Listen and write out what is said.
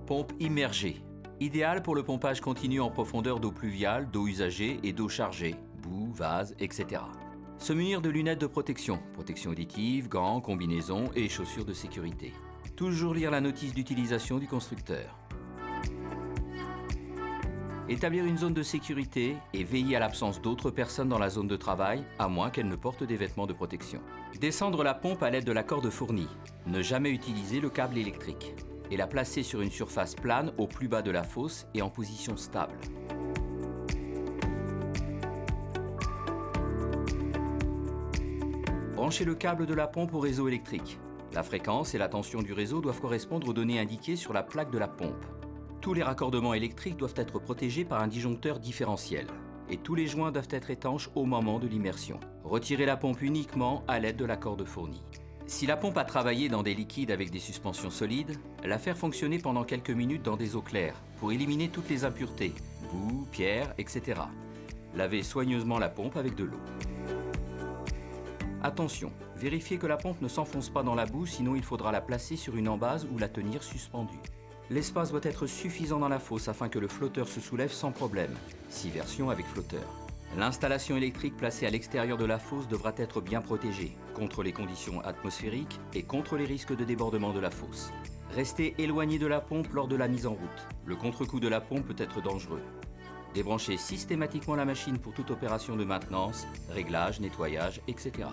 Pompe immergée. Idéale pour le pompage continu en profondeur d'eau pluviale, d'eau usagée et d'eau chargée, boue, vase, etc. Se munir de lunettes de protection, protection auditive, gants, combinaisons et chaussures de sécurité. Toujours lire la notice d'utilisation du constructeur. Établir une zone de sécurité et veiller à l'absence d'autres personnes dans la zone de travail, à moins qu'elles ne portent des vêtements de protection. Descendre la pompe à l'aide de la corde fournie. Ne jamais utiliser le câble électrique. Et la placer sur une surface plane au plus bas de la fosse et en position stable. Branchez le câble de la pompe au réseau électrique. La fréquence et la tension du réseau doivent correspondre aux données indiquées sur la plaque de la pompe. Tous les raccordements électriques doivent être protégés par un disjoncteur différentiel. Et tous les joints doivent être étanches au moment de l'immersion. Retirez la pompe uniquement à l'aide de la corde fournie. Si la pompe a travaillé dans des liquides avec des suspensions solides, la faire fonctionner pendant quelques minutes dans des eaux claires pour éliminer toutes les impuretés, boue, pierres, etc. Lavez soigneusement la pompe avec de l'eau. Attention, vérifiez que la pompe ne s'enfonce pas dans la boue, sinon il faudra la placer sur une embase ou la tenir suspendue. L'espace doit être suffisant dans la fosse afin que le flotteur se soulève sans problème, si version avec flotteur. L'installation électrique placée à l'extérieur de la fosse devra être bien protégée contre les conditions atmosphériques et contre les risques de débordement de la fosse. Restez éloigné de la pompe lors de la mise en route. Le contre-coup de la pompe peut être dangereux. Débranchez systématiquement la machine pour toute opération de maintenance, réglage, nettoyage, etc.